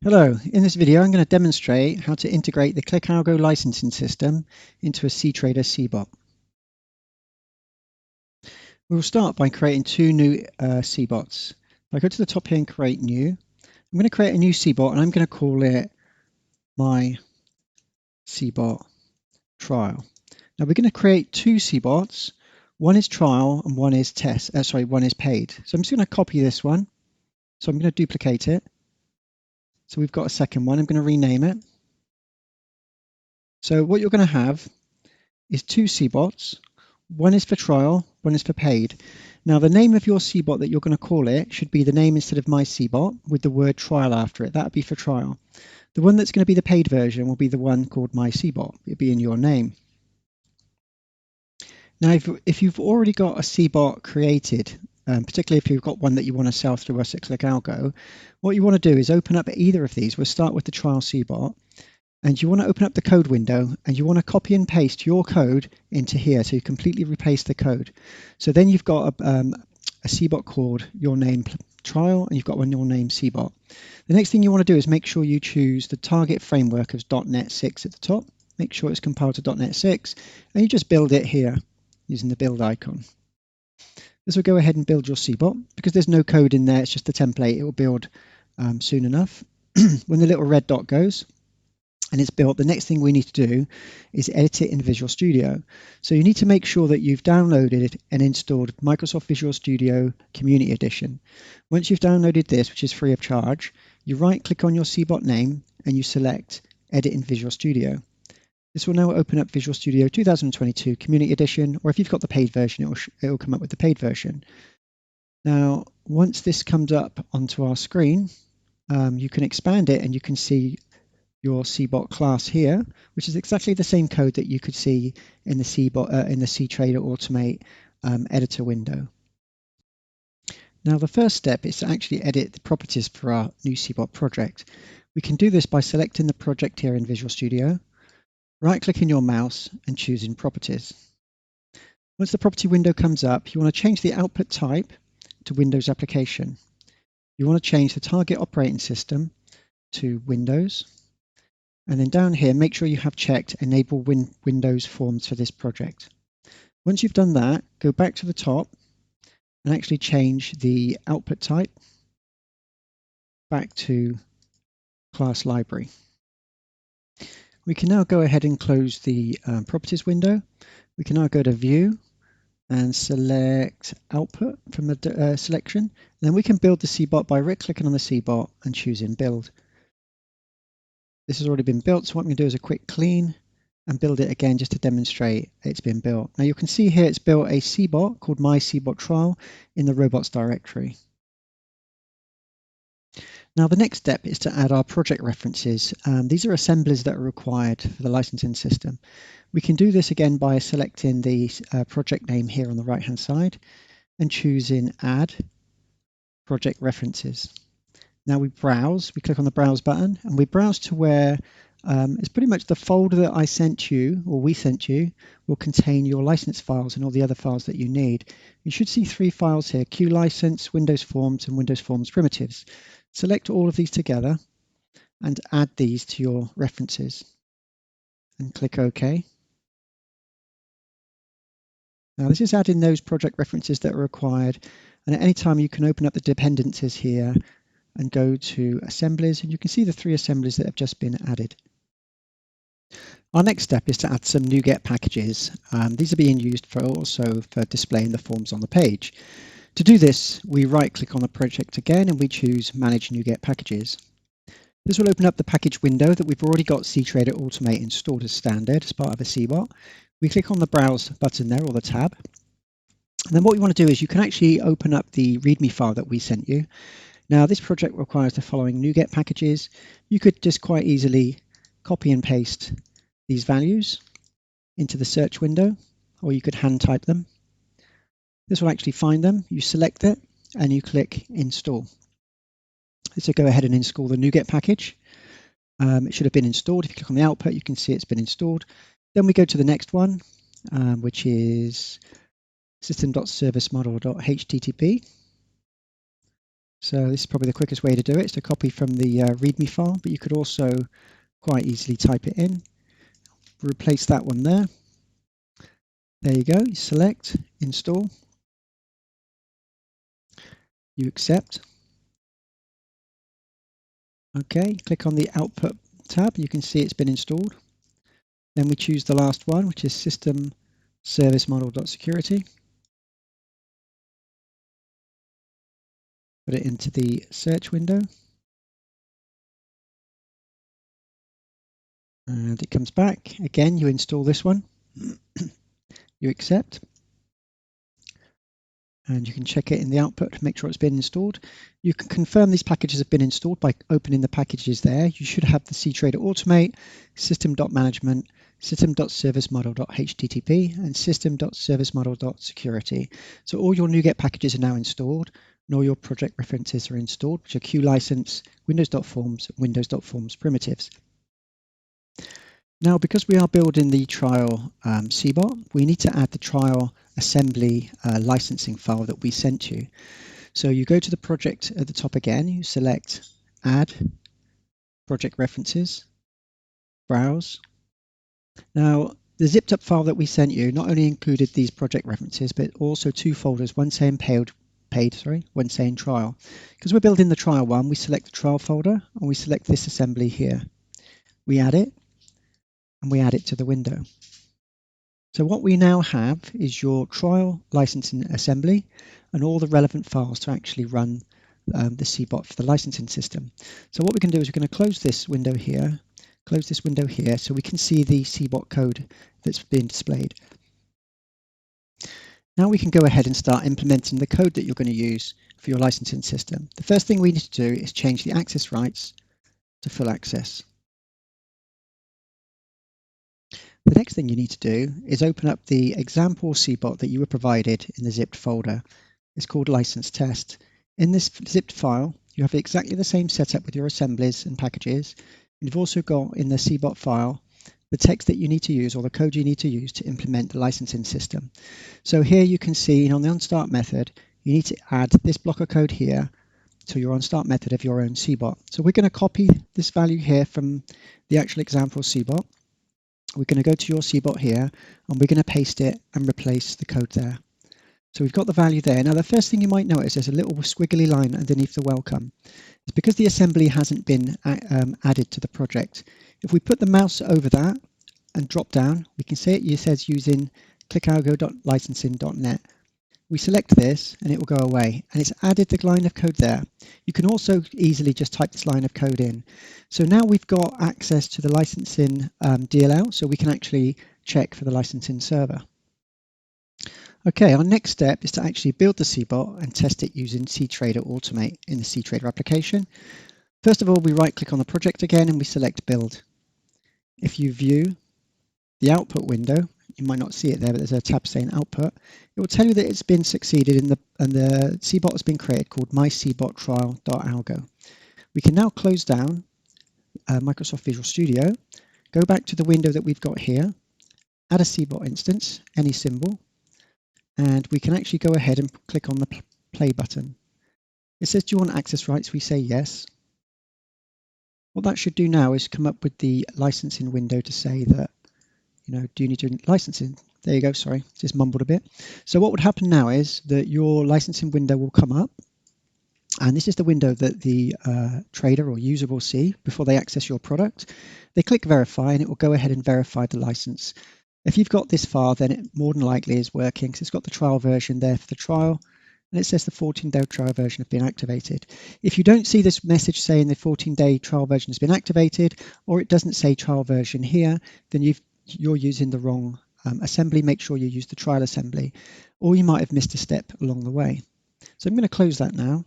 Hello, in this video I'm going to demonstrate how to integrate the ClickAlgo licensing system into a cTrader cBot. We'll start by creating two new cBots. If I go to the top here and create new, I'm going to create a new cBot and I'm going to call it my cBot trial. Now we're going to create two cBots. One is trial and one is one is paid. So I'm just going to copy this one. So I'm going to duplicate it. So we've got a second one. I'm going to rename it. So what you're going to have is two cBots. One is for trial, one is for paid. Now the name of your cBot that you're going to call it should be the name instead of my cBot with the word trial after it. That would be for trial. The one that's going to be the paid version will be the one called my cBot. It'll be in your name. Now if you've already got a cBot created, particularly if you've got one that you want to sell through us at ClickAlgo, what you want to do is open up either of these. We'll start with the trial cBot. And you want to open up the code window and you want to copy and paste your code into here. So you completely replace the code. So then you've got a cBot called your name trial and you've got one your name cBot. The next thing you want to do is make sure you choose the target framework of .NET 6 at the top. Make sure it's compiled to .NET 6 and you just build it here using the build icon. This will go ahead and build your cBot. Because there's no code in there, it's just a template. It will build soon enough. When the little red dot goes, and it's built, the next thing we need to do is edit it in Visual Studio. So you need to make sure that you've downloaded and installed Microsoft Visual Studio Community Edition. Once you've downloaded this, which is free of charge, you right-click on your cBot name and you select Edit in Visual Studio. This will now open up Visual Studio 2022 Community Edition, or if you've got the paid version, it will come up with the paid version. Now, once this comes up onto our screen, you can expand it and you can see your cBot class here, which is exactly the same code that you could see in the cTrader Automate editor window. Now the first step is to actually edit the properties for our new cBot project. We can do this by selecting the project here in Visual Studio, right-clicking your mouse and choosing Properties. Once the property window comes up, you want to change the output type to Windows Application. You want to change the target operating system to Windows. And then down here, make sure you have checked Enable Windows Forms for this project. Once you've done that, go back to the top and actually change the output type back to Class Library. We can now go ahead and close the Properties window. We can now go to View and select Output from the selection. And then we can build the cBot by right-clicking on the cBot and choosing Build. This has already been built, so what I'm going to do is a quick clean and build it again just to demonstrate it's been built. Now you can see here it's built a cBot called my cBot trial in the robots directory. Now the next step is to add our project references. These are assemblies that are required for the licensing system. We can do this again by selecting the project name here on the right hand side and choosing Add Project References. Now we click on the browse button and we browse to where it's pretty much the folder that I sent you or we sent you will contain your license files and all the other files that you need. You should see three files here: Q license, Windows Forms, and Windows Forms primitives. Select all of these together and add these to your references and click OK. Now this is adding those project references that are required, and at any time you can open up the dependencies here and go to assemblies, and you can see the three assemblies that have just been added. Our next step is to add some NuGet packages. These are being used for displaying the forms on the page. To do this, we right-click on the project again and we choose Manage NuGet Packages. This will open up the package window that we've already got cTrader Automate installed as standard as part of a cBot. We click on the Browse button there, or the tab. And then what we want to do is you can actually open up the README file that we sent you. Now this project requires the following NuGet packages. You could just quite easily copy and paste these values into the search window, or you could hand type them. This will actually find them. You select it and you click Install. This will go ahead and install the NuGet package. It should have been installed. If you click on the output, you can see it's been installed. Then we go to the next one, which is system.servicemodel.http. So this is probably the quickest way to do it, is to copy from the README file, but you could also quite easily type it in. Replace that one there. There you go. You select, install, you accept. Okay, click on the Output tab. You can see it's been installed. Then we choose the last one, which is System Service Model.Security. Put it into the search window. And it comes back. Again, you install this one. You accept. And you can check it in the output to make sure it's been installed. You can confirm these packages have been installed by opening the packages there. You should have the cTrader Automate, system.management, system.servicemodel.http, and system.servicemodel.security. So all your NuGet packages are now installed, and all your project references are installed, which are QLicense, Windows.Forms, Windows.Forms primitives. Now, because we are building the trial cBot, we need to add the trial assembly licensing file that we sent you. So you go to the project at the top again, you select Add, Project References, Browse. Now, the zipped up file that we sent you not only included these project references, but also two folders, one saying paid, one saying trial. Because we're building the trial one, we select the trial folder and we select this assembly here. We add it and we add it to the window. So what we now have is your trial licensing assembly and all the relevant files to actually run the cBot for the licensing system. So what we can do is we're going to close this window here, so we can see the cBot code that's being displayed. Now we can go ahead and start implementing the code that you're going to use for your licensing system. The first thing we need to do is change the access rights to full access. The next thing you need to do is open up the example cBot that you were provided in the zipped folder. It's called license test. In this zipped file, you have exactly the same setup with your assemblies and packages. You've also got in the cBot file the text that you need to use or the code you need to use to implement the licensing system. So here you can see on the onStart method, you need to add this block of code here to your onStart method of your own cBot. So we're going to copy this value here from the actual example cBot. We're going to go to your cBot here and we're going to paste it and replace the code there. So we've got the value there. Now the first thing you might notice is a little squiggly line underneath the welcome. It's because the assembly hasn't been added to the project. If we put the mouse over that and drop down, we can see it says using ClickAlgo.licensing.net. We select this and it will go away and it's added the line of code there. You can also easily just type this line of code in. So now we've got access to the licensing DLL, so we can actually check for the licensing server. Okay, our next step is to actually build the cBot and test it using cTrader Automate in the cTrader application. First of all, we right click on the project again and we select build. If you view the output window, you might not see it there, but there's a tab saying output. It will tell you that it's been succeeded and the cBot has been created called mycbottrial.algo. We can now close down Microsoft Visual Studio, go back to the window that we've got here, add a cBot instance, any symbol, and we can actually go ahead and click on the play button. It says, do you want access rights? We say yes. What that should do now is come up with the licensing window to say that, do you need to licensing? There you go, sorry, just mumbled a bit. So what would happen now is that your licensing window will come up, and this is the window that the trader or user will see before they access your product. They click verify and it will go ahead and verify the license. If you've got this file, then it more than likely is working because it's got the trial version there for the trial, and it says the 14-day trial version has been activated. If you don't see this message saying the 14-day trial version has been activated, or it doesn't say trial version here, then you're using the wrong assembly. Make sure you use the trial assembly, or you might have missed a step along the way. So I'm going to close that now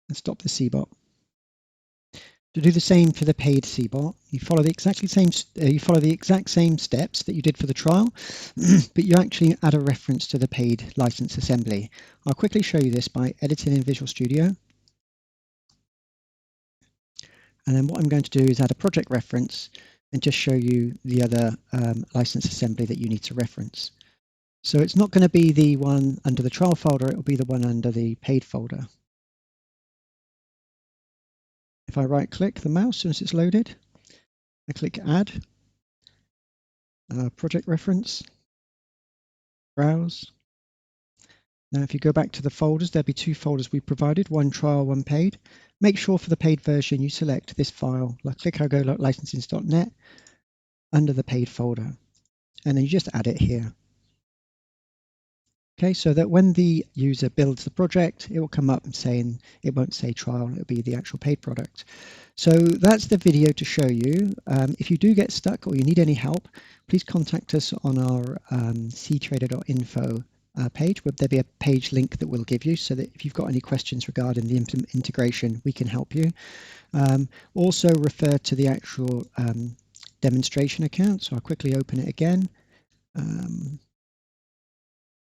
and stop the cBot. To do the same for the paid cBot, you follow the exact same steps that you did for the trial, but you actually add a reference to the paid license assembly. I'll quickly show you this by editing in Visual Studio. And then what I'm going to do is add a project reference and just show you the other license assembly that you need to reference. So it's not going to be the one under the trial folder, it will be the one under the paid folder. If I right click the mouse, as soon as it's loaded, I click Add, Project Reference, Browse. Now if you go back to the folders, there'll be two folders we provided, one trial, one paid. Make sure for the paid version you select this file, like ClickAlgo licensing.net, under the paid folder, and then you just add it here. Okay, so that when the user builds the project, it will come up and saying, it won't say trial, it'll be the actual paid product. So that's the video to show you. If you do get stuck or you need any help, please contact us on our ctrader.info page, where there'll be a page link that we'll give you, so that if you've got any questions regarding the integration, we can help you. Also refer to the actual demonstration account. So I'll quickly open it again.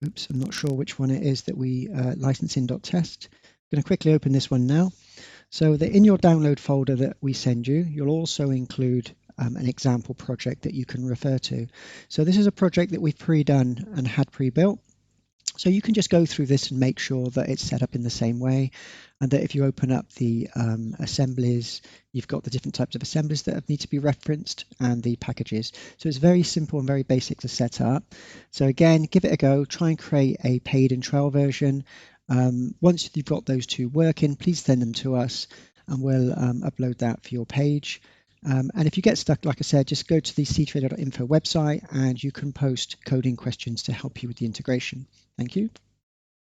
Oops, I'm not sure which one it is that we licensing.test. I'm going to quickly open this one now. So that in your download folder that we send you, you'll also include an example project that you can refer to. So this is a project that we've pre-done and had pre-built. So you can just go through this and make sure that it's set up in the same way, and that if you open up the assemblies, you've got the different types of assemblies that need to be referenced and the packages. So it's very simple and very basic to set up. So again, give it a go, try and create a paid and trial version. Once you've got those two working, please send them to us and we'll upload that for your page. And if you get stuck, like I said, just go to the ctrader.info website and you can post coding questions to help you with the integration. Thank you.